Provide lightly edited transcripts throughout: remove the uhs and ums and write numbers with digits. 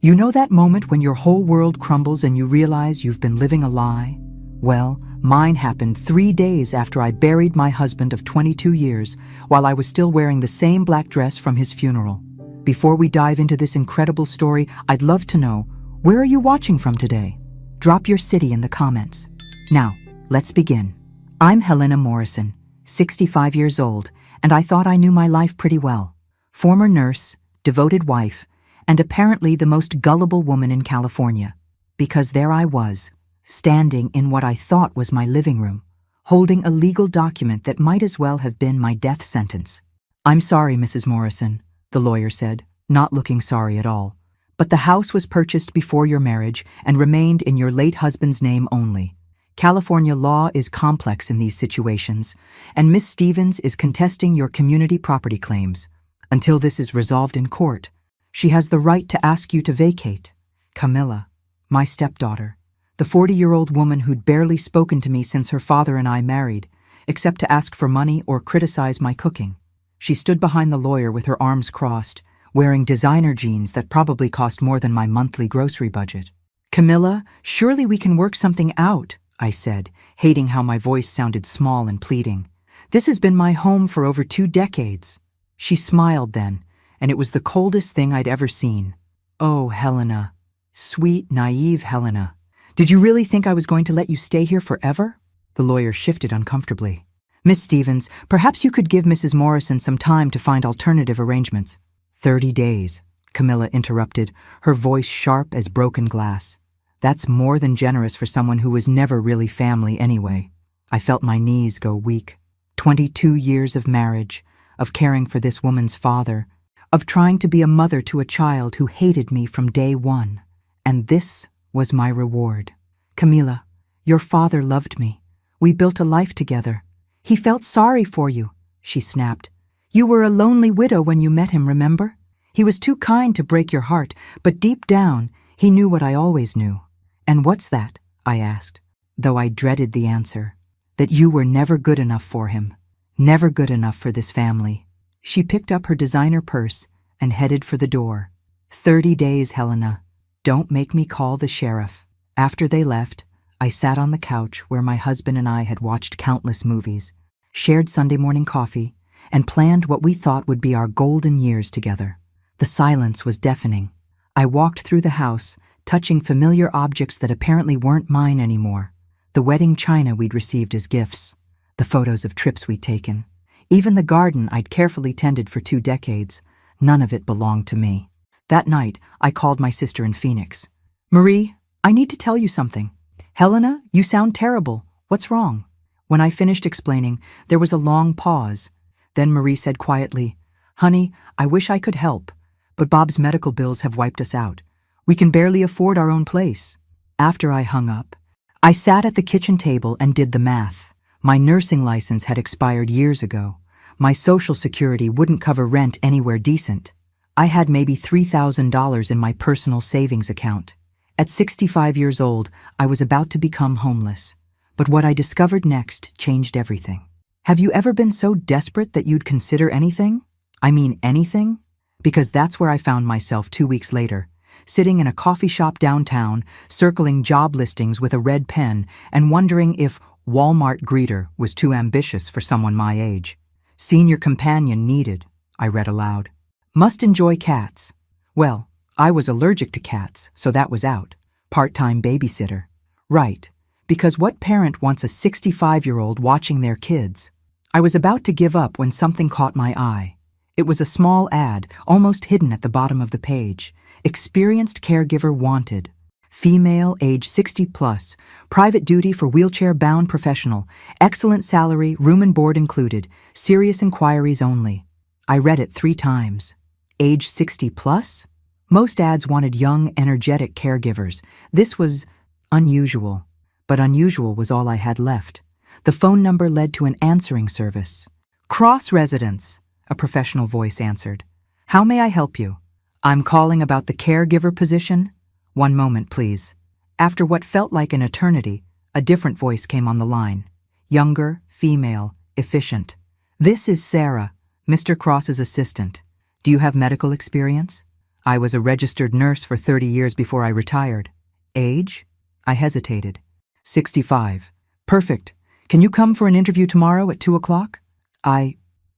You know that moment when your whole world crumbles and you realize you've been living a lie? Well, mine happened 3 days after I buried my husband of 22 years while I was still wearing the same black dress from his funeral. Before we dive into this incredible story, I'd love to know, where are you watching from today? Drop your city in the comments. Now, let's begin. I'm Helena Morrison, 65 years old, and I thought I knew my life pretty well. Former nurse, devoted wife, and apparently the most gullible woman in California. Because there I was, standing in what I thought was my living room, holding a legal document that might as well have been my death sentence. "I'm sorry, Mrs. Morrison," the lawyer said, not looking sorry at all. "But the house was purchased before your marriage and remained in your late husband's name only. California law is complex in these situations, and Miss Stevens is contesting your community property claims. Until this is resolved in court, she has the right to ask you to vacate." Camilla, my stepdaughter, the 40-year-old woman who'd barely spoken to me since her father and I married, except to ask for money or criticize my cooking. She stood behind the lawyer with her arms crossed, wearing designer jeans that probably cost more than my monthly grocery budget. "Camilla, surely we can work something out," I said, hating how my voice sounded small and pleading. "This has been my home for over 2 decades. She smiled then, and it was the coldest thing I'd ever seen. "Oh, Helena. Sweet, naive Helena. Did you really think I was going to let you stay here forever?" The lawyer shifted uncomfortably. "Miss Stevens, perhaps you could give Mrs. Morrison some time to find alternative arrangements." 30 days, Camilla interrupted, her voice sharp as broken glass. "That's more than generous for someone who was never really family anyway." I felt my knees go weak. 22 years of marriage, of caring for this woman's father, of trying to be a mother to a child who hated me from day one. And this was my reward. "Camilla, your father loved me. We built a life together. He felt sorry for you," she snapped. "You were a lonely widow when you met him, remember? He was too kind to break your heart, but deep down, he knew what I always knew." "And what's that?" I asked, though I dreaded the answer. "That you were never good enough for him. Never good enough for this family." She picked up her designer purse and headed for the door. 30 days, Helena. Don't make me call the sheriff." After they left, I sat on the couch where my husband and I had watched countless movies, shared Sunday morning coffee, and planned what we thought would be our golden years together. The silence was deafening. I walked through the house, touching familiar objects that apparently weren't mine anymore. The wedding china we'd received as gifts, the photos of trips we'd taken, even the garden I'd carefully tended for 2 decades. None of it belonged to me. That night, I called my sister in Phoenix. "Marie, I need to tell you something." "Helena, you sound terrible. What's wrong?" When I finished explaining, there was a long pause. Then Marie said quietly, "Honey, I wish I could help, but Bob's medical bills have wiped us out. We can barely afford our own place." After I hung up, I sat at the kitchen table and did the math. My nursing license had expired years ago. My Social Security wouldn't cover rent anywhere decent. I had maybe $3,000 in my personal savings account. At 65 years old, I was about to become homeless. But what I discovered next changed everything. Have you ever been so desperate that you'd consider anything? I mean anything? Because that's where I found myself 2 weeks later, sitting in a coffee shop downtown, circling job listings with a red pen and wondering if Walmart greeter was too ambitious for someone my age. "Senior companion needed," I read aloud. "Must enjoy cats." Well, I was allergic to cats, so that was out. Part-time babysitter. Right, because what parent wants a 65-year-old watching their kids? I was about to give up when something caught my eye. It was a small ad, almost hidden at the bottom of the page. "Experienced caregiver wanted. Female, age 60+, private duty for wheelchair-bound professional, excellent salary, room and board included, serious inquiries only." I read it 3 times. Age 60+? Most ads wanted young, energetic caregivers. This was unusual. But unusual was all I had left. The phone number led to an answering service. "Cross residence," a professional voice answered. "How may I help you?" "I'm calling about the caregiver position." "One moment, please." After what felt like an eternity, a different voice came on the line. Younger, female, efficient. "This is Sarah, Mr. Cross's assistant. Do you have medical experience?" I was a registered nurse for 30 years before I retired. Age? I hesitated. 65. Perfect. Can you come for an interview tomorrow at 2 o'clock?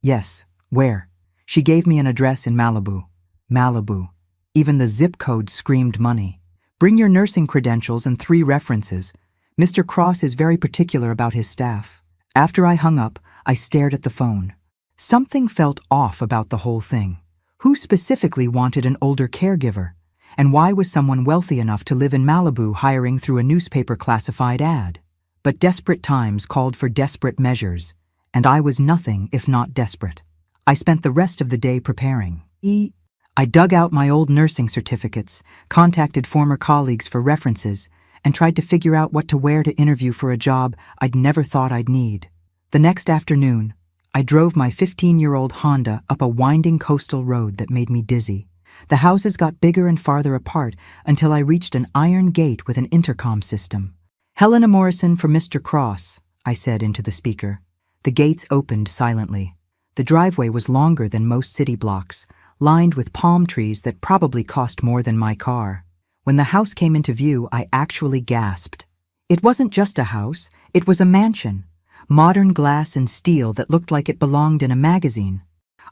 Yes. Where? She gave me an address in Malibu. Malibu. Even the zip code screamed money. Bring your nursing credentials and 3 references. Mr. Cross is very particular about his staff. After I hung up, I stared at the phone. Something felt off about the whole thing. Who specifically wanted an older caregiver? And why was someone wealthy enough to live in Malibu hiring through a newspaper classified ad? But desperate times called for desperate measures, and I was nothing if not desperate. I spent the rest of the day preparing. I dug out my old nursing certificates, contacted former colleagues for references, and tried to figure out what to wear to interview for a job I'd never thought I'd need. The next afternoon, I drove my 15-year-old Honda up a winding coastal road that made me dizzy. The houses got bigger and farther apart until I reached an iron gate with an intercom system. "Helena Morrison for Mr. Cross," I said into the speaker. The gates opened silently. The driveway was longer than most city blocks, lined with palm trees that probably cost more than my car. When the house came into view, I actually gasped. It wasn't just a house, it was a mansion. Modern glass and steel that looked like it belonged in a magazine.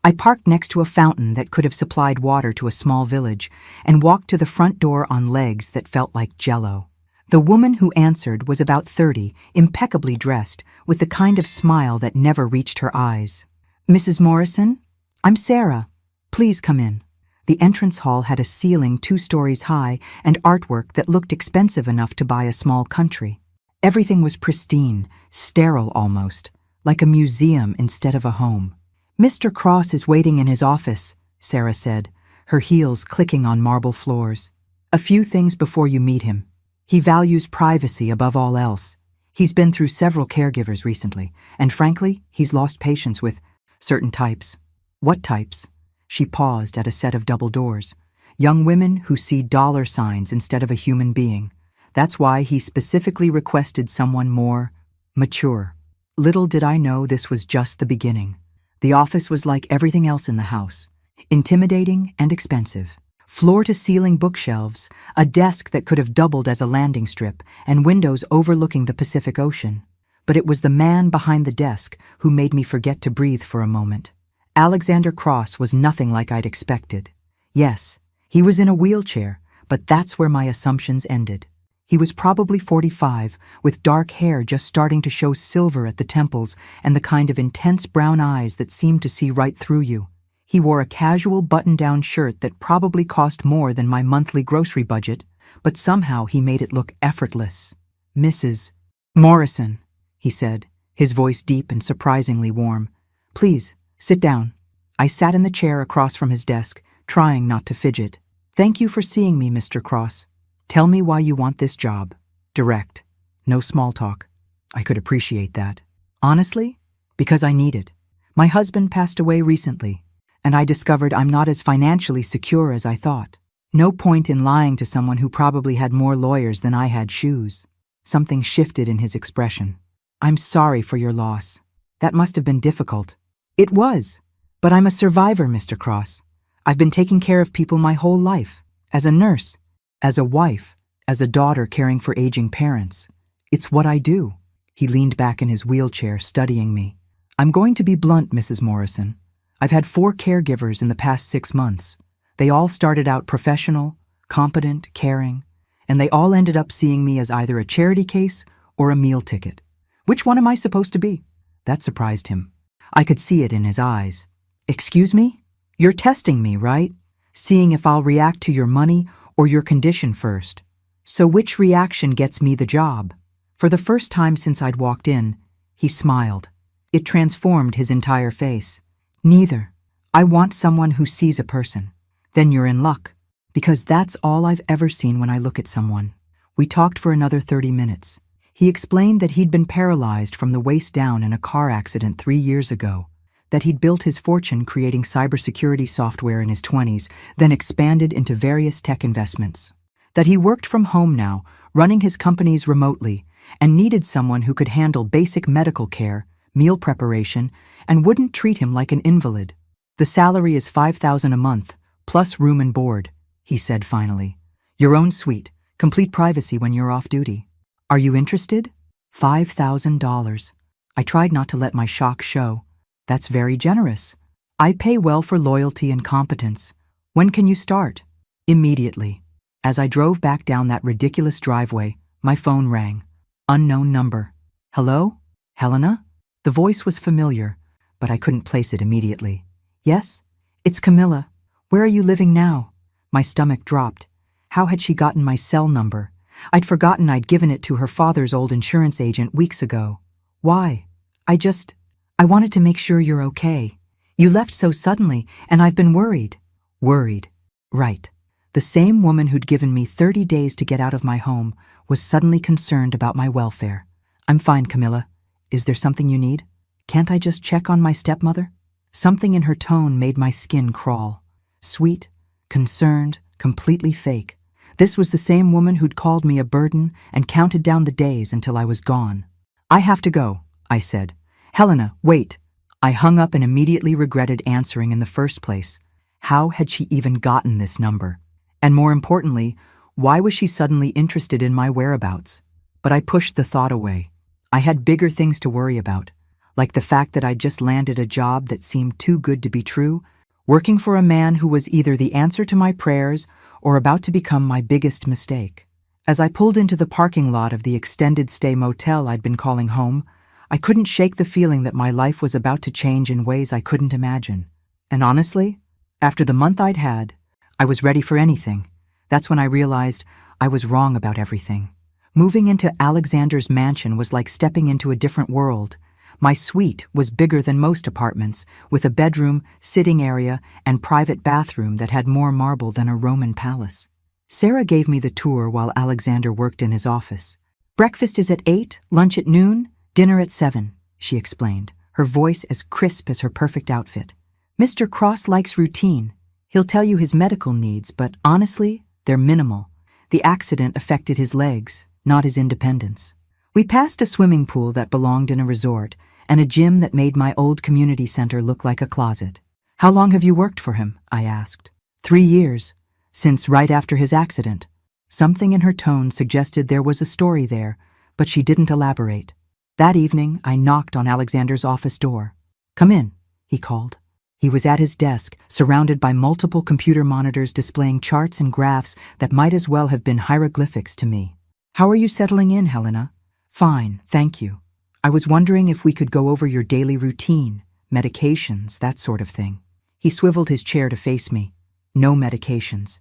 I parked next to a fountain that could have supplied water to a small village and walked to the front door on legs that felt like jello. The woman who answered was about 30, impeccably dressed, with the kind of smile that never reached her eyes. "Mrs. Morrison? I'm Sarah. Please come in." The entrance hall had a ceiling 2 stories high and artwork that looked expensive enough to buy a small country. Everything was pristine, sterile almost, like a museum instead of a home. "Mr. Cross is waiting in his office," Sarah said, her heels clicking on marble floors. "A few things before you meet him. He values privacy above all else. He's been through several caregivers recently, and frankly, he's lost patience with certain types." "What types?" She paused at a set of double doors. "Young women who see dollar signs instead of a human being. That's why he specifically requested someone more mature." Little did I know this was just the beginning. The office was like everything else in the house, intimidating and expensive. Floor-to-ceiling bookshelves, a desk that could have doubled as a landing strip, and windows overlooking the Pacific Ocean. But it was the man behind the desk who made me forget to breathe for a moment. Alexander Cross was nothing like I'd expected. Yes, he was in a wheelchair, but that's where my assumptions ended. He was probably 45, with dark hair just starting to show silver at the temples and the kind of intense brown eyes that seemed to see right through you. He wore a casual button-down shirt that probably cost more than my monthly grocery budget, but somehow he made it look effortless. "Mrs. Morrison," he said, his voice deep and surprisingly warm. "Please, sit down." I sat in the chair across from his desk, trying not to fidget. "Thank you for seeing me, Mr. Cross. Tell me why you want this job. Direct. No small talk." I could appreciate that. "Honestly, because I need it. My husband passed away recently, and I discovered I'm not as financially secure as I thought. No point in lying to someone who probably had more lawyers than I had shoes." Something shifted in his expression. "I'm sorry for your loss. That must have been difficult." "It was. But I'm a survivor, Mr. Cross. I've been taking care of people my whole life. As a nurse, as a wife, as a daughter caring for aging parents. It's what I do." He leaned back in his wheelchair, studying me. "I'm going to be blunt, Mrs. Morrison. I've had 4 caregivers in the past 6 months. They all started out professional, competent, caring, and they all ended up seeing me as either a charity case or a meal ticket. Which one am I supposed to be?" That surprised him. I could see it in his eyes. "Excuse me? You're testing me, right? Seeing if I'll react to your money or your condition first. So which reaction gets me the job?" For the first time since I'd walked in, he smiled. It transformed his entire face. "Neither. I want someone who sees a person." "Then you're in luck, because that's all I've ever seen when I look at someone." We talked for another 30 minutes. He explained that he'd been paralyzed from the waist down in a car accident 3 years ago, that he'd built his fortune creating cybersecurity software in his 20s, then expanded into various tech investments, that he worked from home now, running his companies remotely, and needed someone who could handle basic medical care, meal preparation, and wouldn't treat him like an invalid. The salary is $5,000 a month, plus room and board. he said finally. Your own suite, complete privacy when you're off duty. Are you interested? $5,000. I tried not to let my shock show. That's very generous. I pay well for loyalty and competence. When can you start? Immediately. As I drove back down that ridiculous driveway, my phone rang. Unknown number. Hello? Helena? The voice was familiar, but I couldn't place it immediately. Yes? It's Camilla. Where are you living now? My stomach dropped. How had she gotten my cell number? I'd forgotten I'd given it to her father's old insurance agent weeks ago. Why? I wanted to make sure you're okay. You left so suddenly, and I've been worried. Worried. Right. The same woman who'd given me 30 days to get out of my home was suddenly concerned about my welfare. I'm fine, Camilla. Is there something you need? Can't I just check on my stepmother? Something in her tone made my skin crawl. Sweet, concerned, completely fake. This was the same woman who'd called me a burden and counted down the days until I was gone. I have to go, I said. Helena, wait. I hung up and immediately regretted answering in the first place. How had she even gotten this number? And more importantly, why was she suddenly interested in my whereabouts? But I pushed the thought away. I had bigger things to worry about, like the fact that I'd just landed a job that seemed too good to be true, working for a man who was either the answer to my prayers or about to become my biggest mistake. As I pulled into the parking lot of the extended stay motel I'd been calling home, I couldn't shake the feeling that my life was about to change in ways I couldn't imagine. And honestly, after the month I'd had, I was ready for anything. That's when I realized I was wrong about everything. Moving into Alexander's mansion was like stepping into a different world. My suite was bigger than most apartments, with a bedroom, sitting area, and private bathroom that had more marble than a Roman palace. Sarah gave me the tour while Alexander worked in his office. Breakfast is at 8, lunch at noon, dinner at 7, she explained, her voice as crisp as her perfect outfit. Mr. Cross likes routine. He'll tell you his medical needs, but honestly, they're minimal. The accident affected his legs, not his independence. We passed a swimming pool that belonged in a resort and a gym that made my old community center look like a closet. How long have you worked for him? I asked. 3 years, since right after his accident. Something in her tone suggested there was a story there, but she didn't elaborate. That evening, I knocked on Alexander's office door. Come in, he called. He was at his desk, surrounded by multiple computer monitors displaying charts and graphs that might as well have been hieroglyphics to me. How are you settling in, Helena? Fine, thank you. I was wondering if we could go over your daily routine, medications, that sort of thing. He swiveled his chair to face me. No medications.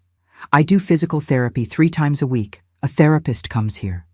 I do physical therapy 3 times a week. A therapist comes here.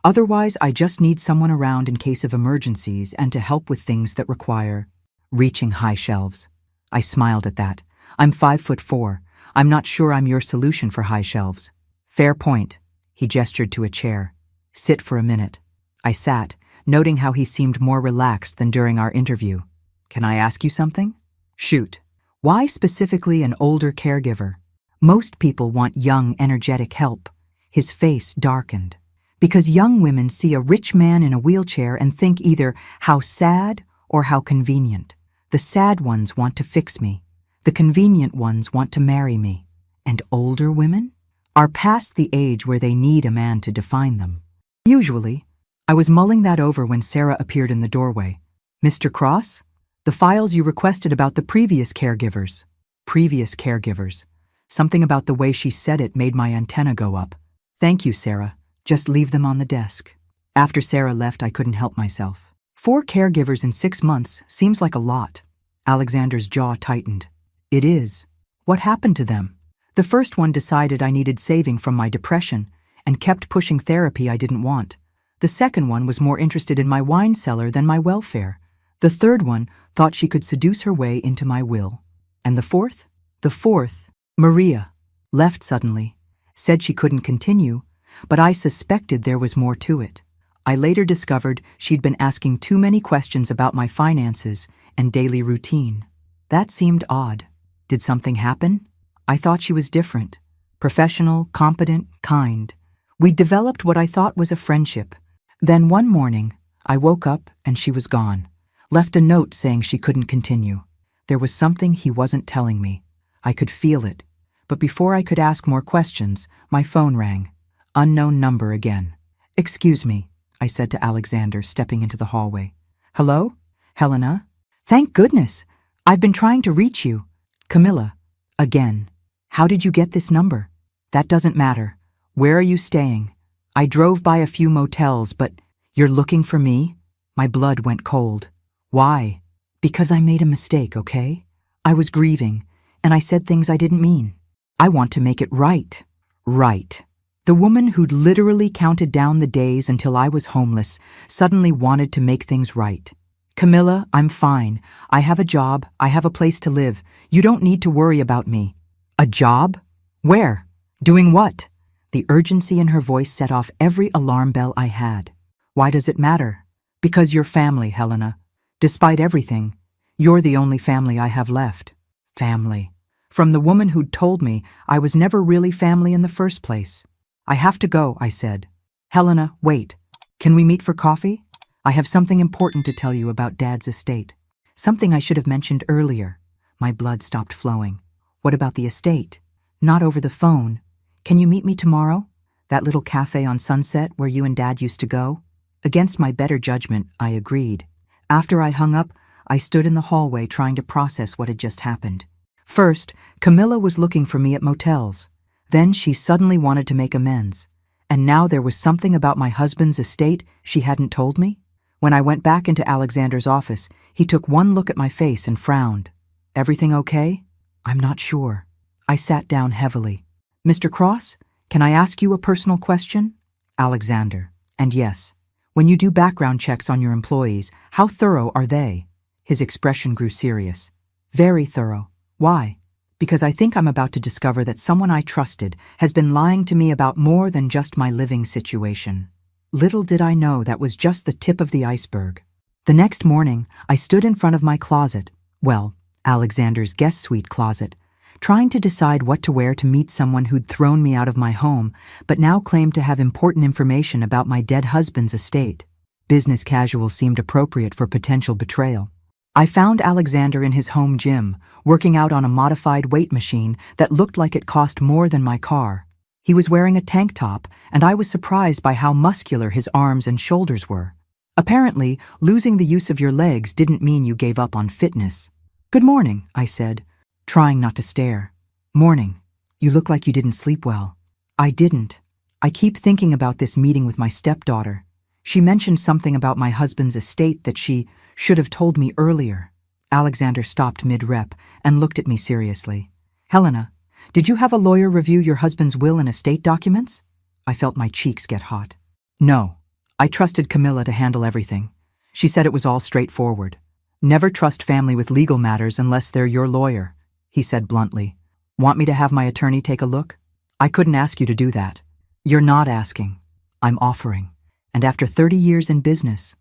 Otherwise, I just need someone around in case of emergencies and to help with things that require reaching high shelves. I smiled at that. I'm 5'4". I'm not sure I'm your solution for high shelves. Fair point. He gestured to a chair. Sit for a minute. I sat, noting how he seemed more relaxed than during our interview. Can I ask you something? Shoot. Why specifically an older caregiver? Most people want young, energetic help. His face darkened. Because young women see a rich man in a wheelchair and think either how sad or how convenient. The sad ones want to fix me. The convenient ones want to marry me. And older women are past the age where they need a man to define them. Usually, I was mulling that over when Sarah appeared in the doorway. Mr. Cross? The files you requested about the previous caregivers. Previous caregivers. Something about the way she said it made my antenna go up. Thank you, Sarah. Just leave them on the desk. After Sarah left, I couldn't help myself. 4 caregivers in 6 months seems like a lot. Alexander's jaw tightened. It is. What happened to them? The first one decided I needed saving from my depression and kept pushing therapy I didn't want. The second one was more interested in my wine cellar than my welfare. The third one thought she could seduce her way into my will. And the fourth? The fourth, Maria, left suddenly, said she couldn't continue, but I suspected there was more to it. I later discovered she'd been asking too many questions about my finances and daily routine. That seemed odd. Did something happen? I thought she was different. Professional, competent, kind. We developed what I thought was a friendship. Then one morning, I woke up and she was gone. Left a note saying she couldn't continue. There was something he wasn't telling me. I could feel it. But before I could ask more questions, my phone rang. Unknown number again. "Excuse me," I said to Alexander, stepping into the hallway. "Hello? Helena? Thank goodness. I've been trying to reach you. Camilla. Again. How did you get this number? That doesn't matter. Where are you staying? I drove by a few motels, but you're looking for me?" My blood went cold. "Why?" "Because I made a mistake, okay? I was grieving, and I said things I didn't mean. I want to make it right." Right. The woman who'd literally counted down the days until I was homeless suddenly wanted to make things right. "Camilla, I'm fine. I have a job. I have a place to live. You don't need to worry about me." "A job? Where? Doing what?" The urgency in her voice set off every alarm bell I had. "Why does it matter?" "Because you're family, Helena. Despite everything, you're the only family I have left." Family. From the woman who'd told me I was never really family in the first place. "I have to go," I said. "Helena, wait. Can we meet for coffee? I have something important to tell you about Dad's estate." Something I should have mentioned earlier. My blood stopped flowing. "What about the estate?" "Not over the phone. Can you meet me tomorrow? That little cafe on Sunset where you and Dad used to go?" Against my better judgment, I agreed. After I hung up, I stood in the hallway trying to process what had just happened. First, Camilla was looking for me at motels. Then she suddenly wanted to make amends. And now there was something about my husband's estate she hadn't told me? When I went back into Alexander's office, he took one look at my face and frowned. "Everything okay?" "I'm not sure." I sat down heavily. "Mr. Cross, can I ask you a personal question?" "Alexander. And yes, when you do background checks on your employees, how thorough are they?" His expression grew serious. "Very thorough. Why?" "Because I think I'm about to discover that someone I trusted has been lying to me about more than just my living situation." Little did I know that was just the tip of the iceberg. The next morning, I stood in front of my closet, well, Alexander's guest suite closet, trying to decide what to wear to meet someone who'd thrown me out of my home, but now claimed to have important information about my dead husband's estate. Business casual seemed appropriate for potential betrayal. I found Alexander in his home gym, working out on a modified weight machine that looked like it cost more than my car. He was wearing a tank top, and I was surprised by how muscular his arms and shoulders were. Apparently, losing the use of your legs didn't mean you gave up on fitness. "Good morning," I said, trying not to stare. "Morning. You look like you didn't sleep well." "I didn't. I keep thinking about this meeting with my stepdaughter. She mentioned something about my husband's estate that she should have told me earlier." Alexander stopped mid-rep and looked at me seriously. "Helena, did you have a lawyer review your husband's will and estate documents?" I felt my cheeks get hot. "No. I trusted Camilla to handle everything. She said it was all straightforward. Never trust family with legal matters unless they're your lawyer," he said bluntly. "Want me to have my attorney take a look?" "I couldn't ask you to do that." "You're not asking. I'm offering. And after 30 years in business,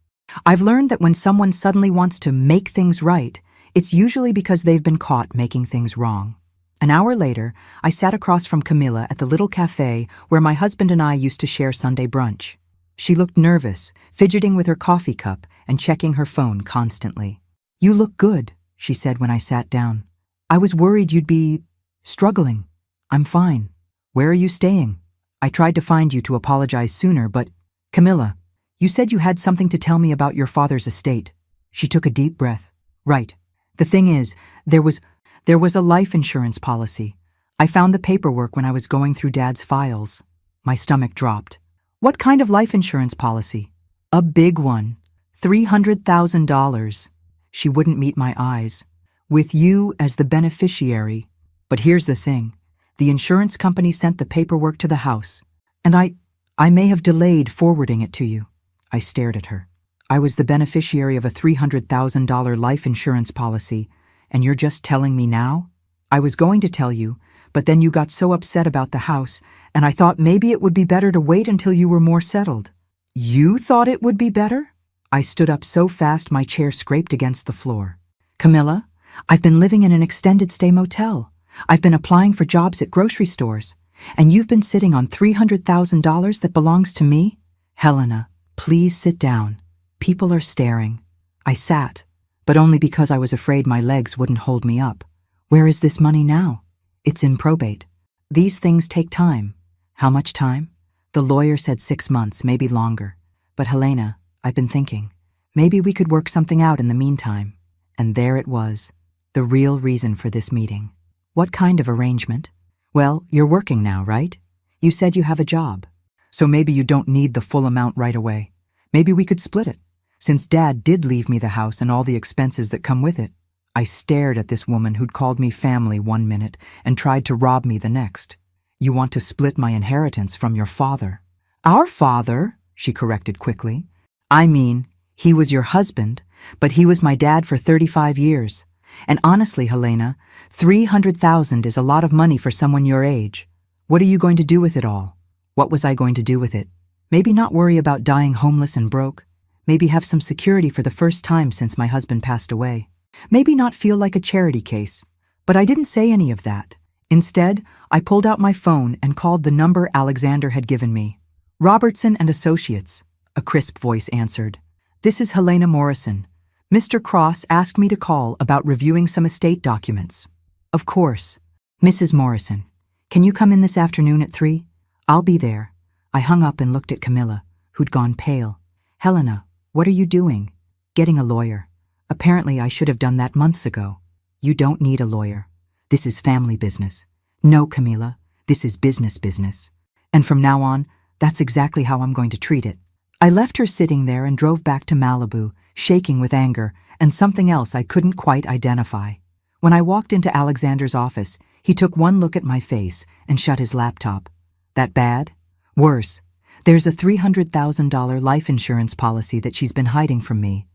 I've learned that when someone suddenly wants to make things right, it's usually because they've been caught making things wrong." An hour later, I sat across from Camilla at the little cafe where my husband and I used to share Sunday brunch. She looked nervous, fidgeting with her coffee cup and checking her phone constantly. "You look good," she said when I sat down. "I was worried you'd be struggling." "I'm fine. Where are you staying?" "I tried to find you to apologize sooner, but—" "Camilla, you said you had something to tell me about your father's estate." She took a deep breath. "Right. The thing is, there was a life insurance policy. I found the paperwork when I was going through Dad's files." My stomach dropped. "What kind of life insurance policy?" "A big one. $300,000. She wouldn't meet my eyes. "With you as the beneficiary. But here's the thing. The insurance company sent the paperwork to the house. And I may have delayed forwarding it to you." I stared at her. "I was the beneficiary of a $300,000 life insurance policy, and you're just telling me now?" "I was going to tell you, but then you got so upset about the house, and I thought maybe it would be better to wait until you were more settled." "You thought it would be better?" I stood up so fast my chair scraped against the floor. "Camilla, I've been living in an extended stay motel. I've been applying for jobs at grocery stores, and you've been sitting on $300,000 that belongs to me?" "Helena, please sit down. People are staring." I sat, but only because I was afraid my legs wouldn't hold me up. "Where is this money now?" "It's in probate. These things take time. How much time? The lawyer said 6 months, maybe longer. But Helena, I've been thinking, maybe we could work something out in the meantime. And there it was, the real reason for this meeting. What kind of arrangement? Well, you're working now, right? You said you have a job. So maybe you don't need the full amount right away. Maybe we could split it. Since Dad did leave me the house and all the expenses that come with it. I stared at this woman who'd called me family 1 minute and tried to rob me the next. You want to split my inheritance from your father. Our father, she corrected quickly. I mean, he was your husband, but he was my dad for 35 years. And honestly, Helena, 300,000 is a lot of money for someone your age. What are you going to do with it all? What was I going to do with it? Maybe not worry about dying homeless and broke. Maybe have some security for the first time since my husband passed away. Maybe not feel like a charity case. But I didn't say any of that. Instead, I pulled out my phone and called the number Alexander had given me. Robertson and Associates, a crisp voice answered. This is Helena Morrison. Mr. Cross asked me to call about reviewing some estate documents. Of course. Mrs. Morrison, can you come in this afternoon at 3? I'll be there. I hung up and looked at Camilla, who'd gone pale. Helena, what are you doing? Getting a lawyer. Apparently I should have done that months ago. You don't need a lawyer. This is family business. No, Camilla, this is business. And from now on, that's exactly how I'm going to treat it. I left her sitting there and drove back to Malibu, shaking with anger and something else I couldn't quite identify. When I walked into Alexander's office, he took one look at my face and shut his laptop. That bad? Worse. There's a $300,000 life insurance policy that she's been hiding from me.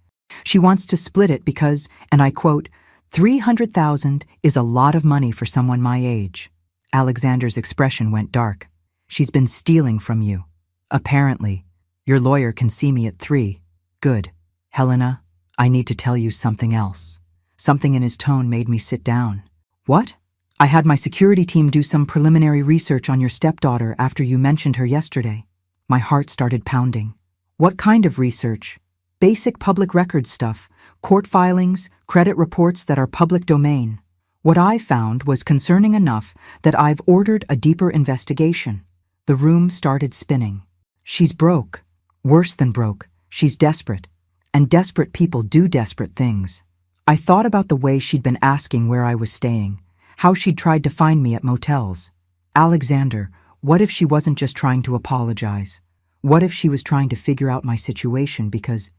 She wants to split it because, and I quote, 300,000 is a lot of money for someone my age. Alexander's expression went dark. She's been stealing from you. Apparently. Your lawyer can see me at 3. Good. Helena, I need to tell you something else. Something in his tone made me sit down. What? I had my security team do some preliminary research on your stepdaughter after you mentioned her yesterday. My heart started pounding. What kind of research? Basic public records stuff, court filings, credit reports that are public domain. What I found was concerning enough that I've ordered a deeper investigation. The room started spinning. She's broke. Worse than broke. She's desperate. And desperate people do desperate things. I thought about the way she'd been asking where I was staying, how she'd tried to find me at motels. Alexander, what if she wasn't just trying to apologize? What if she was trying to figure out my situation because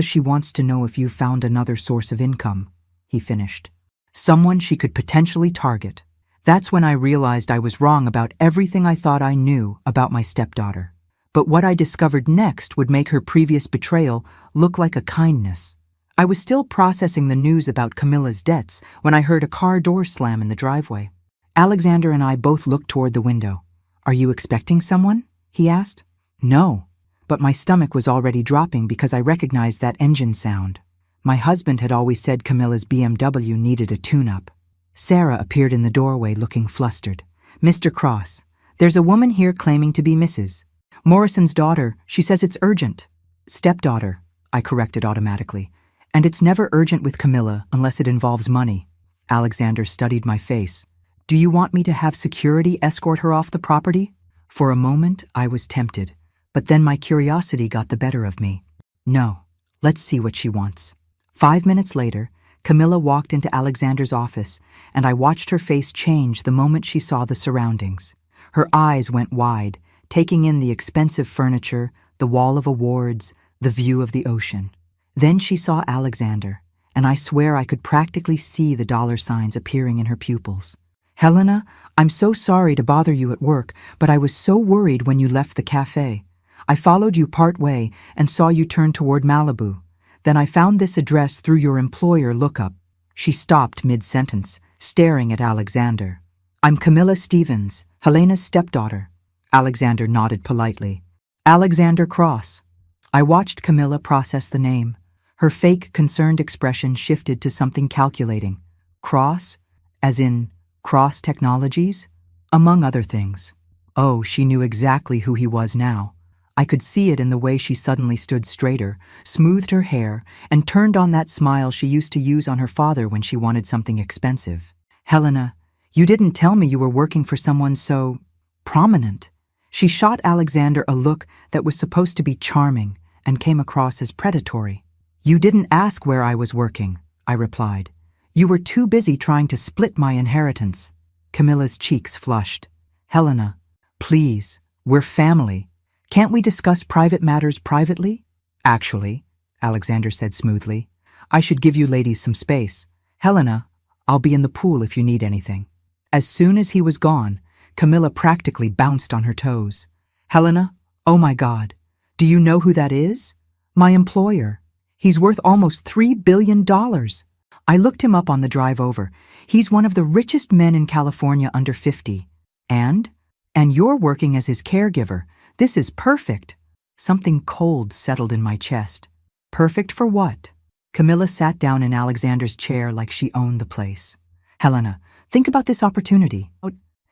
she wants to know if you found another source of income, he finished. Someone she could potentially target. That's when I realized I was wrong about everything I thought I knew about my stepdaughter. But what I discovered next would make her previous betrayal look like a kindness. I was still processing the news about Camilla's debts when I heard a car door slam in the driveway. Alexander and I both looked toward the window. Are you expecting someone? He asked. No. But my stomach was already dropping because I recognized that engine sound. My husband had always said Camilla's BMW needed a tune-up. Sarah appeared in the doorway looking flustered. Mr. Cross, there's a woman here claiming to be Mrs. Morrison's daughter. She says it's urgent. Stepdaughter, I corrected automatically. And it's never urgent with Camilla unless it involves money. Alexander studied my face. Do you want me to have security escort her off the property? For a moment, I was tempted. But then my curiosity got the better of me. No, let's see what she wants. 5 minutes later, Camilla walked into Alexander's office, and I watched her face change the moment she saw the surroundings. Her eyes went wide, taking in the expensive furniture, the wall of awards, the view of the ocean. Then she saw Alexander, and I swear I could practically see the dollar signs appearing in her pupils. Helena, I'm so sorry to bother you at work, but I was so worried when you left the cafe. I followed you part way and saw you turn toward Malibu. Then I found this address through your employer lookup. She stopped mid-sentence, staring at Alexander. I'm Camilla Stevens, Helena's stepdaughter. Alexander nodded politely. Alexander Cross. I watched Camilla process the name. Her fake, concerned expression shifted to something calculating. Cross? As in, Cross Technologies? Among other things. Oh, she knew exactly who he was now. I could see it in the way she suddenly stood straighter, smoothed her hair, and turned on that smile she used to use on her father when she wanted something expensive. Helena, You didn't tell me you were working for someone so prominent. She shot Alexander a look that was supposed to be charming and came across as predatory. You didn't ask where I was working, I replied. You were too busy trying to split my inheritance. Camilla's cheeks flushed. Helena, please, we're family. Can't we discuss private matters privately? Actually, Alexander said smoothly, I should give you ladies some space. Helena, I'll be in the pool if you need anything. As soon as he was gone, Camilla practically bounced on her toes. Helena, oh my God, do you know who that is? My employer. He's worth almost $3 billion. I looked him up on the drive over. He's one of the richest men in California under 50. And you're working as his caregiver. This is perfect. Something cold settled in my chest. Perfect for what? Camilla sat down in Alexander's chair like she owned the place. Helena, think about this opportunity.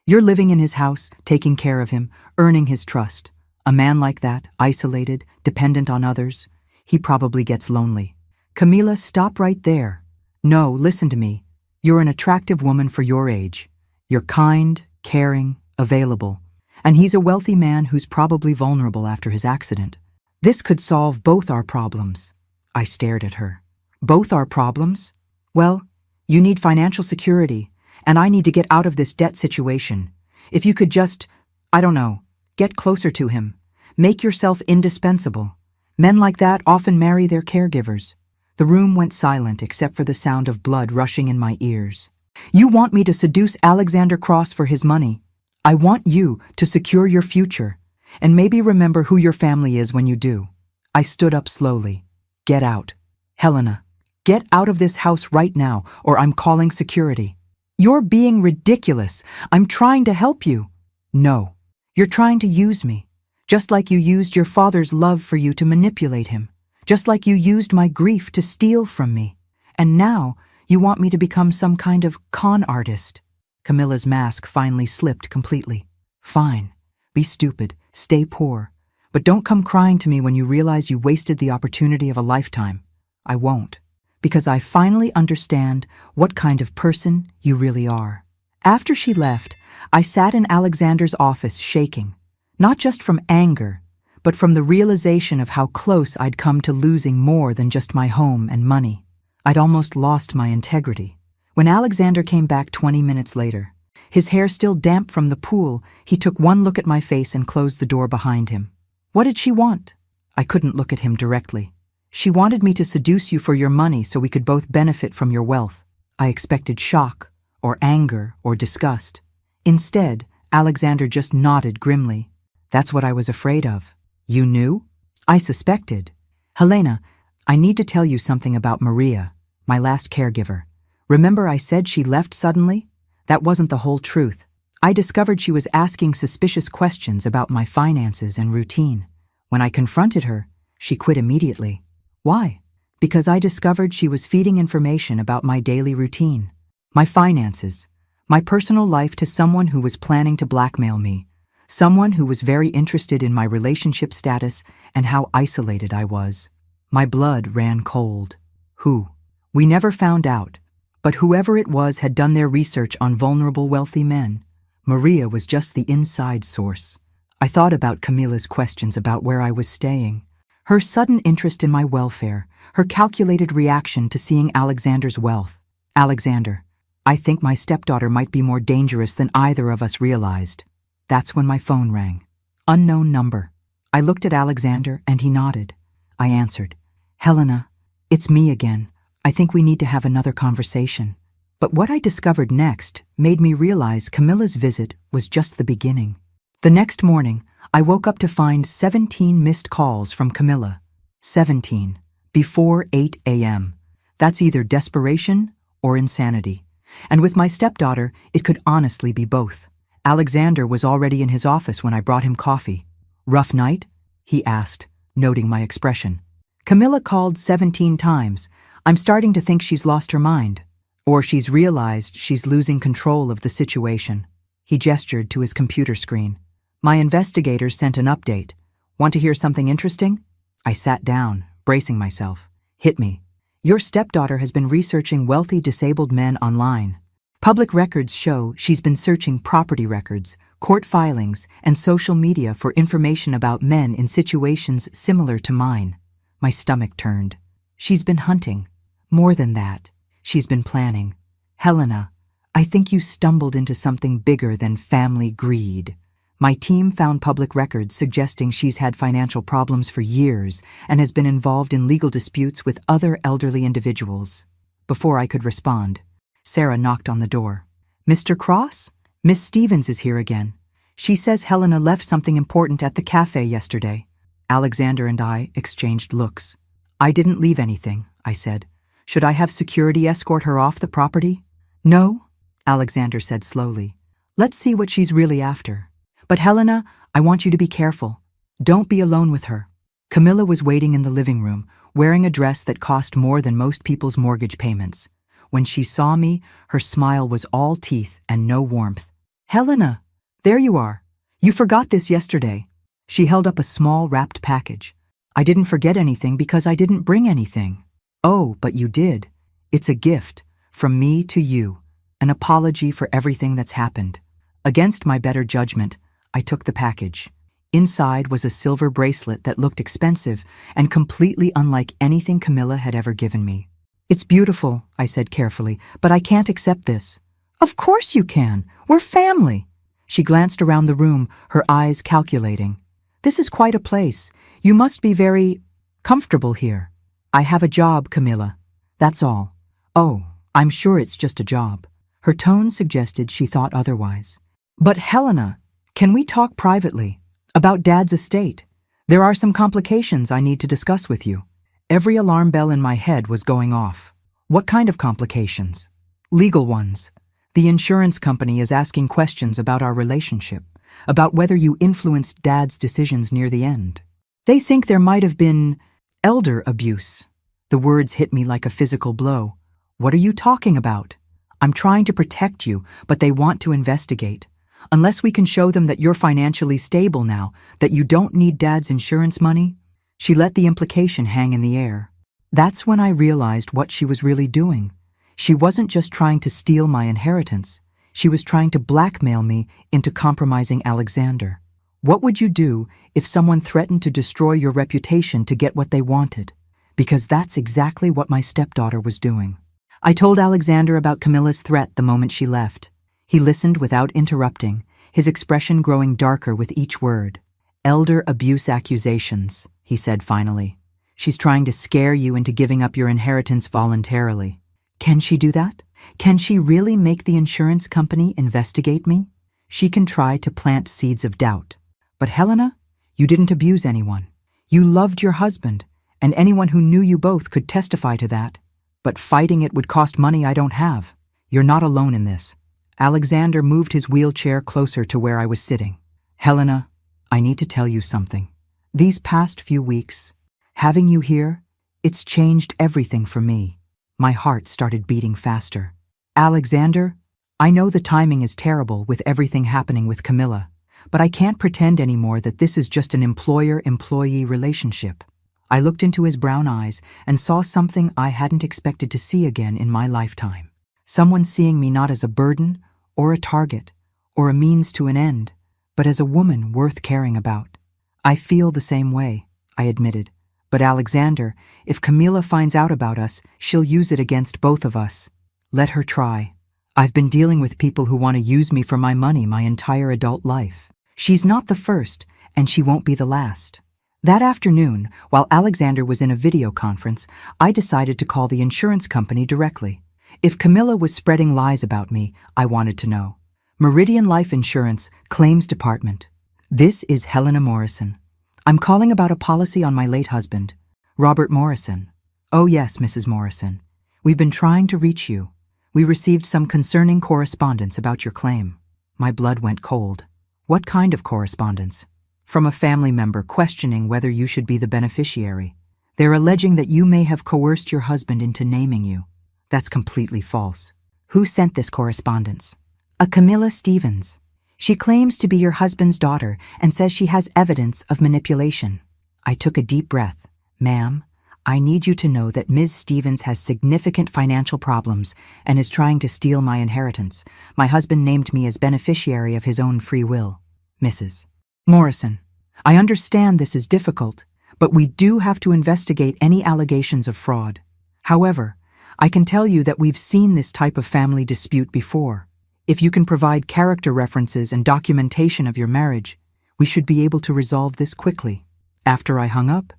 You're living in his house, taking care of him, earning his trust. A man like that, isolated, dependent on others, he probably gets lonely. Camilla, stop right there. No, listen to me. You're an attractive woman for your age. You're kind, caring, available. And he's a wealthy man who's probably vulnerable after his accident. This could solve both our problems. I stared at her. Both our problems? Well, you need financial security, and I need to get out of this debt situation. If you could just, I don't know, get closer to him. Make yourself indispensable. Men like that often marry their caregivers. The room went silent except for the sound of blood rushing in my ears. You want me to seduce Alexander Cross for his money. I want you to secure your future, and maybe remember who your family is when you do. I stood up slowly. Get out. Helena, get out of this house right now, or I'm calling security. You're being ridiculous. I'm trying to help you. No, you're trying to use me, just like you used your father's love for you to manipulate him, just like you used my grief to steal from me. And now you want me to become some kind of con artist. Camilla's mask finally slipped completely. Fine, be stupid, stay poor, but don't come crying to me when you realize you wasted the opportunity of a lifetime. I won't, because I finally understand what kind of person you really are. After she left, I sat in Alexander's office shaking, not just from anger, but from the realization of how close I'd come to losing more than just my home and money. I'd almost lost my integrity. When Alexander came back 20 minutes later, his hair still damp from the pool, he took one look at my face and closed the door behind him. What did she want? I couldn't look at him directly. She wanted me to seduce you for your money so we could both benefit from your wealth. I expected shock, or anger, or disgust. Instead, Alexander just nodded grimly. That's what I was afraid of. You knew? I suspected. Helena, I need to tell you something about Maria, my last caregiver. Remember I said she left suddenly? That wasn't the whole truth. I discovered she was asking suspicious questions about my finances and routine. When I confronted her, she quit immediately. Why? Because I discovered she was feeding information about my daily routine, my finances, my personal life to someone who was planning to blackmail me, someone who was very interested in my relationship status and how isolated I was. My blood ran cold. Who? We never found out. But whoever it was had done their research on vulnerable wealthy men. Maria was just the inside source. I thought about Camilla's questions about where I was staying, her sudden interest in my welfare, her calculated reaction to seeing Alexander's wealth. Alexander, I think my stepdaughter might be more dangerous than either of us realized. That's when my phone rang. Unknown number. I looked at Alexander and he nodded. I answered. Helena, it's me again. I think we need to have another conversation. But what I discovered next made me realize Camilla's visit was just the beginning. The next morning, I woke up to find 17 missed calls from Camilla. 17. Before 8 a.m. That's either desperation or insanity. And with my stepdaughter, it could honestly be both. Alexander was already in his office when I brought him coffee. Rough night? He asked, noting my expression. Camilla called 17 times. I'm starting to think she's lost her mind. Or she's realized she's losing control of the situation. He gestured to his computer screen. My investigators sent an update. Want to hear something interesting? I sat down, bracing myself. Hit me. Your stepdaughter has been researching wealthy disabled men online. Public records show she's been searching property records, court filings, and social media for information about men in situations similar to mine. My stomach turned. She's been hunting. More than that, she's been planning. Helena, I think you stumbled into something bigger than family greed. My team found public records suggesting she's had financial problems for years and has been involved in legal disputes with other elderly individuals. Before I could respond, Sarah knocked on the door. Mr. Cross? Miss Stevens is here again. She says Helena left something important at the cafe yesterday. Alexander and I exchanged looks. I didn't leave anything, I said. Should I have security escort her off the property? No, Alexander said slowly. Let's see what she's really after. But Helena, I want you to be careful. Don't be alone with her. Camilla was waiting in the living room, wearing a dress that cost more than most people's mortgage payments. When she saw me, her smile was all teeth and no warmth. Helena, there you are. You forgot this yesterday. She held up a small wrapped package. I didn't forget anything because I didn't bring anything. Oh, but you did. It's a gift, from me to you, an apology for everything that's happened. Against my better judgment, I took the package. Inside was a silver bracelet that looked expensive and completely unlike anything Camilla had ever given me. It's beautiful, I said carefully, but I can't accept this. Of course you can. We're family. She glanced around the room, her eyes calculating. This is quite a place. You must be very comfortable here. I have a job, Camilla. That's all. Oh, I'm sure it's just a job. Her tone suggested she thought otherwise. But Helena, can we talk privately? About Dad's estate. There are some complications I need to discuss with you. Every alarm bell in my head was going off. What kind of complications? Legal ones. The insurance company is asking questions about our relationship, about whether you influenced Dad's decisions near the end. They think there might have been elder abuse. The words hit me like a physical blow. What are you talking about? I'm trying to protect you, but they want to investigate. Unless we can show them that you're financially stable now, that you don't need Dad's insurance money. She let the implication hang in the air. That's when I realized what she was really doing. She wasn't just trying to steal my inheritance. She was trying to blackmail me into compromising Alexander. What would you do if someone threatened to destroy your reputation to get what they wanted? Because that's exactly what my stepdaughter was doing. I told Alexander about Camilla's threat the moment she left. He listened without interrupting, his expression growing darker with each word. Elder abuse accusations, he said finally. She's trying to scare you into giving up your inheritance voluntarily. Can she do that? Can she really make the insurance company investigate me? She can try to plant seeds of doubt. But Helena, you didn't abuse anyone. You loved your husband, and anyone who knew you both could testify to that. But fighting it would cost money I don't have. You're not alone in this. Alexander moved his wheelchair closer to where I was sitting. Helena, I need to tell you something. These past few weeks, having you here, it's changed everything for me. My heart started beating faster. Alexander, I know the timing is terrible with everything happening with Camilla, but I can't pretend anymore that this is just an employer-employee relationship. I looked into his brown eyes and saw something I hadn't expected to see again in my lifetime. Someone seeing me not as a burden, or a target, or a means to an end, but as a woman worth caring about. I feel the same way, I admitted. But Alexander, if Camilla finds out about us, she'll use it against both of us. Let her try. I've been dealing with people who want to use me for my money my entire adult life. She's not the first, and she won't be the last. That afternoon, while Alexander was in a video conference, I decided to call the insurance company directly. If Camilla was spreading lies about me, I wanted to know. Meridian Life Insurance, Claims Department. This is Helena Morrison. I'm calling about a policy on my late husband, Robert Morrison. Oh yes, Mrs. Morrison. We've been trying to reach you. We received some concerning correspondence about your claim. My blood went cold. What kind of correspondence? From a family member questioning whether you should be the beneficiary. They're alleging that you may have coerced your husband into naming you. That's completely false. Who sent this correspondence? A Camilla Stevens. She claims to be your husband's daughter and says she has evidence of manipulation. I took a deep breath. Ma'am, I need you to know that Ms. Stevens has significant financial problems and is trying to steal my inheritance. My husband named me as beneficiary of his own free will. Mrs. Morrison, I understand this is difficult, but we do have to investigate any allegations of fraud. However, I can tell you that we've seen this type of family dispute before. If you can provide character references and documentation of your marriage, we should be able to resolve this quickly. After I hung up,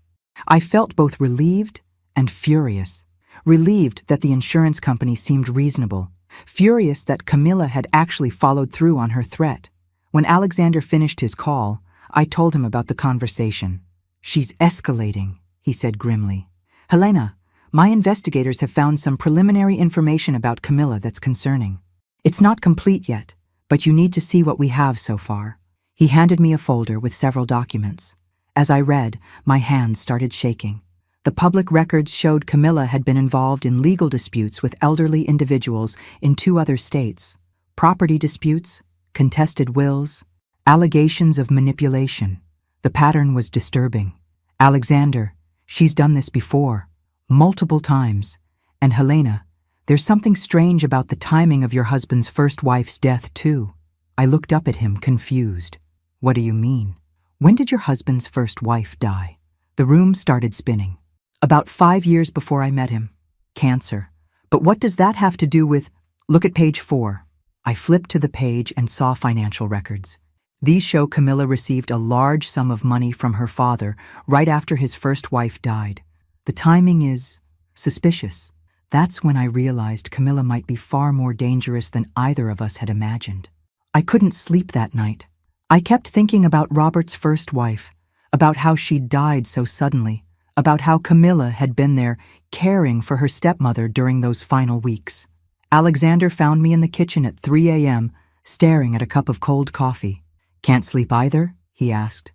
I felt both relieved and furious. Relieved that the insurance company seemed reasonable. Furious that Camilla had actually followed through on her threat. When Alexander finished his call, I told him about the conversation. "She's escalating," he said grimly. "Helena, my investigators have found some preliminary information about Camilla that's concerning. It's not complete yet, but you need to see what we have so far." He handed me a folder with several documents. As I read, my hands started shaking. The public records showed Camilla had been involved in legal disputes with elderly individuals in 2 other states. Property disputes, contested wills, allegations of manipulation. The pattern was disturbing. "Alexander, she's done this before, multiple times. And Helena, there's something strange about the timing of your husband's first wife's death, too." I looked up at him, confused. "What do you mean? When did your husband's first wife die?" The room started spinning. "About 5 years before I met him. Cancer. But what does that have to do with— Look at page 4. I flipped to the page and saw financial records. These show Camilla received a large sum of money from her father right after his first wife died. The timing is suspicious. That's when I realized Camilla might be far more dangerous than either of us had imagined. I couldn't sleep that night. I kept thinking about Robert's first wife, about how she'd died so suddenly, about how Camilla had been there caring for her stepmother during those final weeks. Alexander found me in the kitchen at 3 a.m., staring at a cup of cold coffee. "Can't sleep either?" he asked.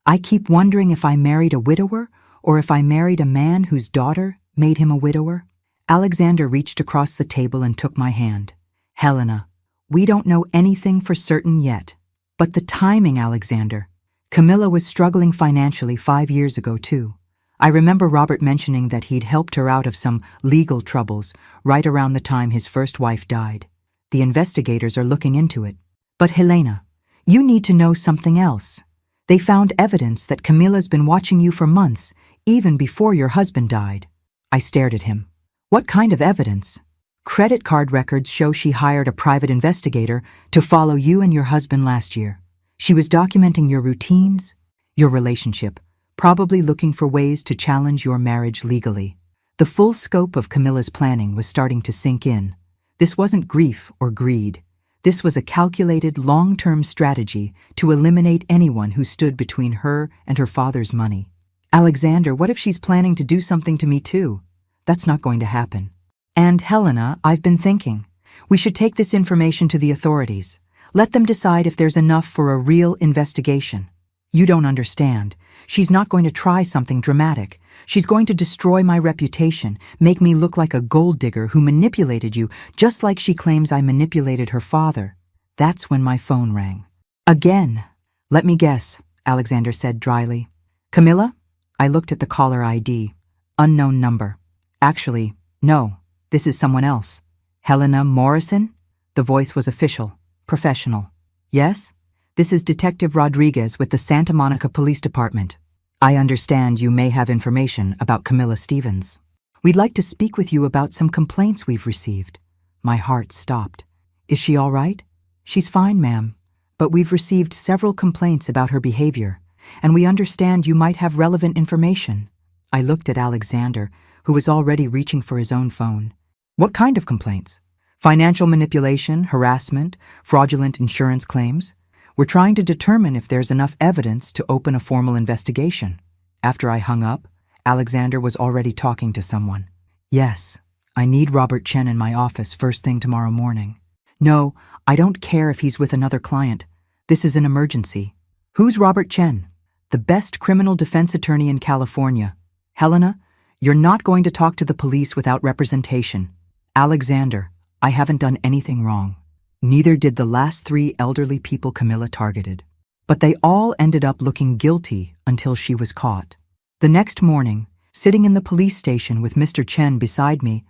"I keep wondering if I married a widower or if I married a man whose daughter made him a widower." Alexander reached across the table and took my hand. "Helena, we don't know anything for certain yet. But the timing, Alexander. Camilla was struggling financially 5 years ago, too. I remember Robert mentioning that he'd helped her out of some legal troubles right around the time his first wife died. The investigators are looking into it. But Helena, you need to know something else. They found evidence that Camilla's been watching you for months, even before your husband died." I stared at him. "What kind of evidence?" "Credit card records show she hired a private investigator to follow you and your husband last year. She was documenting your routines, your relationship, probably looking for ways to challenge your marriage legally." The full scope of Camilla's planning was starting to sink in. This wasn't grief or greed. This was a calculated, long-term strategy to eliminate anyone who stood between her and her father's money. "Alexander, what if she's planning to do something to me too?" "That's not going to happen." "And Helena, I've been thinking. We should take this information to the authorities. Let them decide if there's enough for a real investigation." "You don't understand. She's not going to try something dramatic. She's going to destroy my reputation, make me look like a gold digger who manipulated you, just like she claims I manipulated her father." That's when my phone rang. "Again." "Let me guess," Alexander said dryly. "Camilla?" I looked at the caller ID. Unknown number. "Actually, no. This is someone else." "Helena Morrison?" The voice was official, professional. "Yes? This is Detective Rodriguez with the Santa Monica Police Department. I understand you may have information about Camilla Stevens. We'd like to speak with you about some complaints we've received." My heart stopped. "Is she all right?" "She's fine, ma'am. But we've received several complaints about her behavior, and we understand you might have relevant information." I looked at Alexander, who was already reaching for his own phone. "What kind of complaints?" "Financial manipulation, harassment, fraudulent insurance claims. We're trying to determine if there's enough evidence to open a formal investigation." After I hung up, Alexander was already talking to someone. "Yes, I need Robert Chen in my office first thing tomorrow morning." "No, I don't care if he's with another client. This is an emergency." "Who's Robert Chen?" "The best criminal defense attorney in California." "Helena, you're not going to talk to the police without representation." "Alexander, I haven't done anything wrong. Neither did the last 3 elderly people Camilla targeted. But they all ended up looking guilty until she was caught." The next morning, Sitting in the police station with Mr. Chen beside me,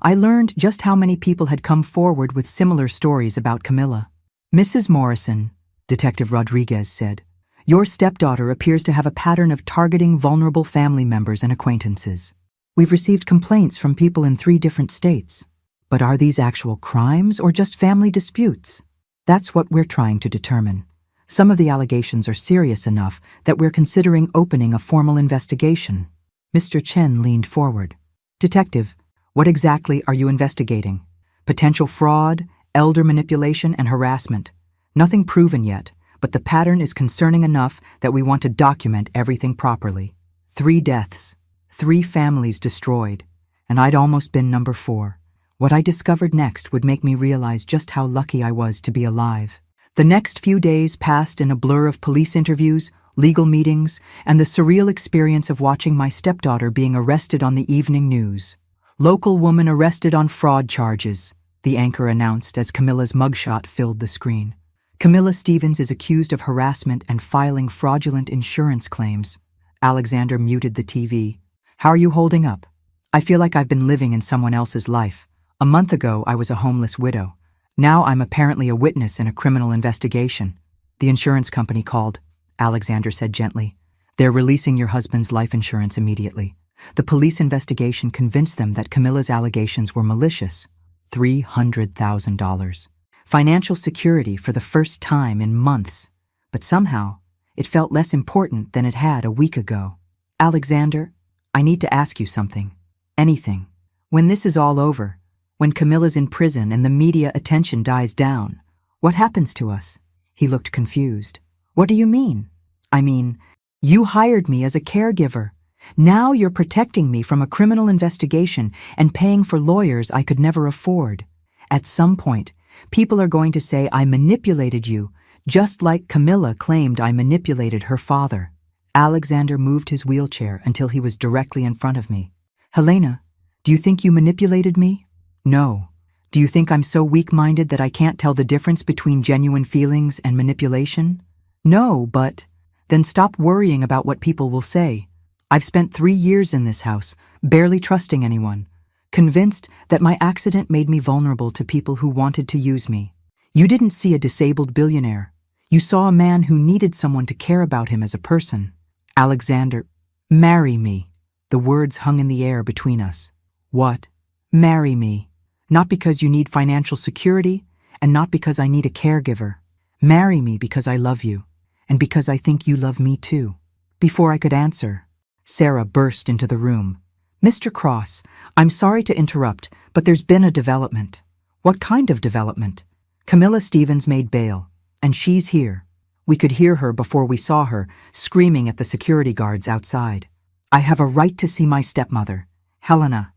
I learned just how many people had come forward with similar stories about Camilla. "Mrs. Morrison," Detective Rodriguez said, "your stepdaughter appears to have a pattern of targeting vulnerable family members and acquaintances. We've received complaints from people in 3 different states. But are these actual crimes or just family disputes? That's what we're trying to determine. Some of the allegations are serious enough that we're considering opening a formal investigation." Mr. Chen leaned forward. "Detective, what exactly are you investigating? Potential fraud, elder manipulation, and harassment. Nothing proven yet, but the pattern is concerning enough that we want to document everything properly. 3 deaths, 3 families destroyed, and I'd almost been number 4. What I discovered next would make me realize just how lucky I was to be alive." The next few days passed in a blur of police interviews, legal meetings, and the surreal experience of watching my stepdaughter being arrested on the evening news. "Local woman arrested on fraud charges," the anchor announced as Camilla's mugshot filled the screen. "Camilla Stevens is accused of harassment and filing fraudulent insurance claims." Alexander muted the TV. "How are you holding up?" "I feel like I've been living in someone else's life. A month ago, I was a homeless widow. Now I'm apparently a witness in a criminal investigation." "The insurance company called," Alexander said gently. "They're releasing your husband's life insurance immediately. The police investigation convinced them that Camilla's allegations were malicious. $300,000. Financial security for the first time in months. But somehow, it felt less important than it had a week ago." "Alexander, I need to ask you something. Anything. When this is all over, when Camilla's in prison and the media attention dies down, what happens to us?" He looked confused. "What do you mean?" "I mean, you hired me as a caregiver. Now you're protecting me from a criminal investigation and paying for lawyers I could never afford. At some point, people are going to say I manipulated you, just like Camilla claimed I manipulated her father." Alexander moved his wheelchair until he was directly in front of me. "Helena, do you think you manipulated me?" "No. Do you think I'm so weak-minded that I can't tell the difference between genuine feelings and manipulation?" "No, but..." "Then stop worrying about what people will say. I've spent 3 years in this house, barely trusting anyone, convinced that my accident made me vulnerable to people who wanted to use me. You didn't see a disabled billionaire. You saw a man who needed someone to care about him as a person." "Alexander, marry me." The words hung in the air between us. "What?" "Marry me. Not because you need financial security, and not because I need a caregiver. Marry me because I love you, and because I think you love me too." Before I could answer, Sarah burst into the room. "Mr. Cross, I'm sorry to interrupt, but there's been a development." "What kind of development?" "Camilla Stevens made bail, and she's here." We could hear her before we saw her, screaming at the security guards outside. "I have a right to see my stepmother. Helena,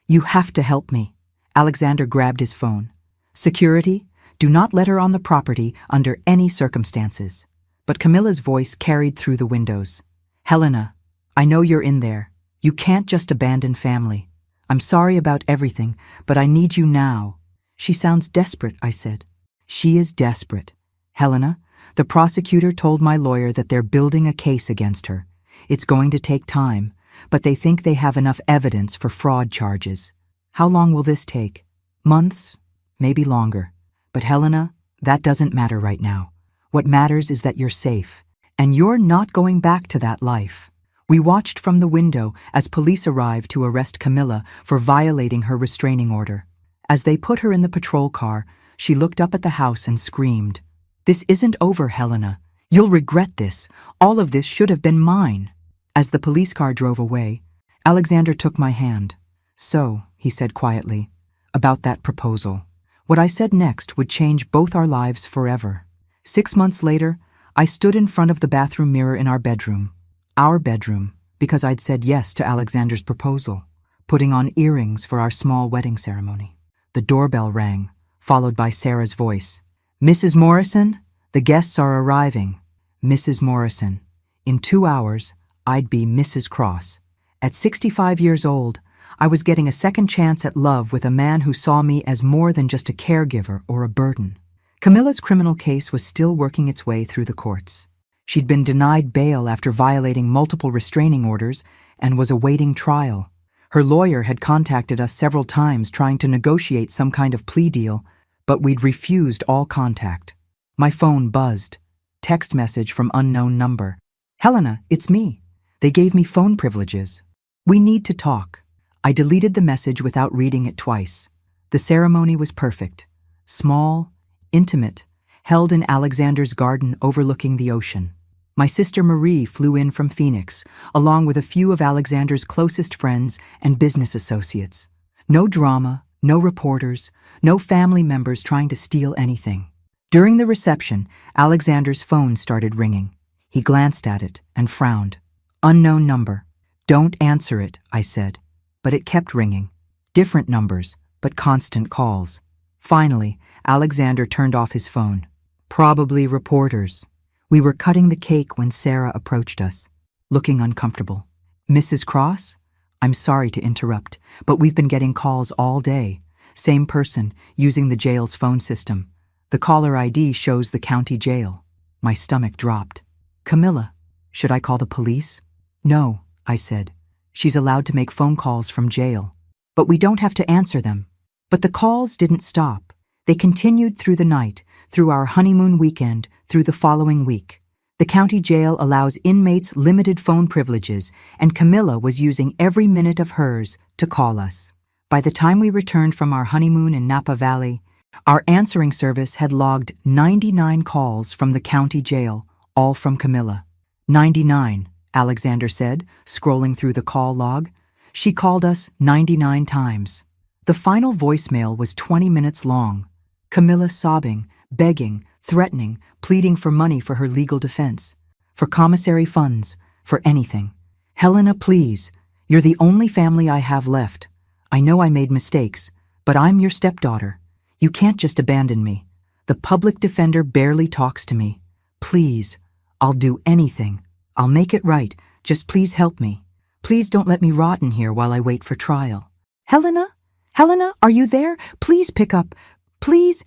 you have to help me." Alexander grabbed his phone. "Security, do not let her on the property under any circumstances." But Camilla's voice carried through the windows. "Helena, I know you're in there. You can't just abandon family. I'm sorry about everything, but I need you now." "She sounds desperate," I said. "She is desperate. Helena, the prosecutor told my lawyer that they're building a case against her. It's going to take time, but they think they have enough evidence for fraud charges. How long will this take? Months? Maybe longer. But Helena, that doesn't matter right now. What matters is that you're safe, and you're not going back to that life." We watched from the window as police arrived to arrest Camilla for violating her restraining order. As they put her in the patrol car, she looked up at the house and screamed, "This isn't over, Helena. You'll regret this. All of this should have been mine." As the police car drove away, Alexander took my hand. "So," he said quietly, "about that proposal. What I said next would change both our lives forever." 6 months later, I stood in front of the bathroom mirror in our bedroom, because I'd said yes to Alexander's proposal, putting on earrings for our small wedding ceremony. The doorbell rang, followed by Sarah's voice. "Mrs. Morrison, the guests are arriving." Mrs. Morrison. In 2 hours, I'd be Mrs. Cross. At 65 years old, I was getting a second chance at love with a man who saw me as more than just a caregiver or a burden. Camilla's criminal case was still working its way through the courts. She'd been denied bail after violating multiple restraining orders, and was awaiting trial. Her lawyer had contacted us several times trying to negotiate some kind of plea deal, but we'd refused all contact. My phone buzzed. Text message from unknown number. "Helena, it's me. They gave me phone privileges. We need to talk." I deleted the message without reading it twice. The ceremony was perfect. Small, intimate, held in Alexander's garden overlooking the ocean. My sister Marie flew in from Phoenix, along with a few of Alexander's closest friends and business associates. No drama, no reporters, no family members trying to steal anything. During the reception, Alexander's phone started ringing. He glanced at it and frowned. "Unknown number." "Don't answer it," I said. But it kept ringing. Different numbers, but constant calls. Finally, Alexander turned off his phone. "Probably reporters." We were cutting the cake when Sarah approached us, looking uncomfortable. "Mrs. Cross? I'm sorry to interrupt, but we've been getting calls all day. Same person, using the jail's phone system. The caller ID shows the county jail." My stomach dropped. "Camilla, should I call the police?" "No," I said. "She's allowed to make phone calls from jail. But we don't have to answer them." But the calls didn't stop. They continued through the night, through our honeymoon weekend, through the following week. The county jail allows inmates limited phone privileges, and Camilla was using every minute of hers to call us. By the time we returned from our honeymoon in Napa Valley, our answering service had logged 99 calls from the county jail, all from Camilla. 99, Alexander said, scrolling through the call log. She called us 99 times. The final voicemail was 20 minutes long. Camilla sobbing, begging, threatening, pleading for money for her legal defense, for commissary funds, for anything. "Helena, please. You're the only family I have left. I know I made mistakes, but I'm your stepdaughter. You can't just abandon me. The public defender barely talks to me. Please, I'll do anything. I'll make it right. Just please help me. Please don't let me rot in here while I wait for trial." "Helena? Helena, are you there? Please pick up. Please."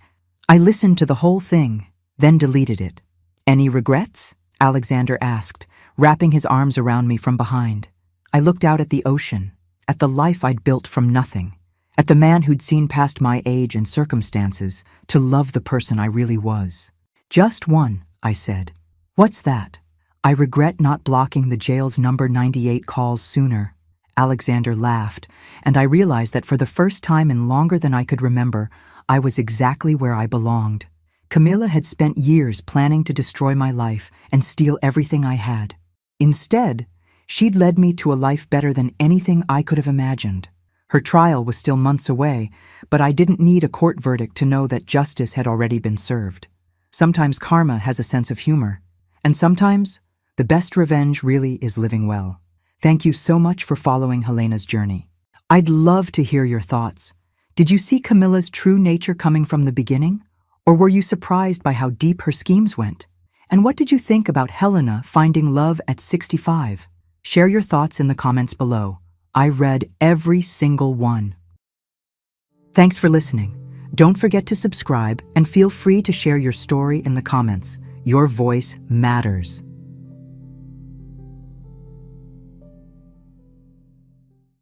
I listened to the whole thing, then deleted it. "Any regrets?" Alexander asked, wrapping his arms around me from behind. I looked out at the ocean, at the life I'd built from nothing, at the man who'd seen past my age and circumstances to love the person I really was. "Just one," I said. "What's that?" "I regret not blocking the jail's number 98 calls sooner." Alexander laughed, and I realized that for the first time in longer than I could remember, I was exactly where I belonged. Camilla had spent years planning to destroy my life and steal everything I had. Instead, she'd led me to a life better than anything I could have imagined. Her trial was still months away, but I didn't need a court verdict to know that justice had already been served. Sometimes karma has a sense of humor, and sometimes the best revenge really is living well. Thank you so much for following Helena's journey. I'd love to hear your thoughts. Did you see Camilla's true nature coming from the beginning? Or were you surprised by how deep her schemes went? And what did you think about Helena finding love at 65? Share your thoughts in the comments below. I read every single one. Thanks for listening. Don't forget to subscribe and feel free to share your story in the comments. Your voice matters.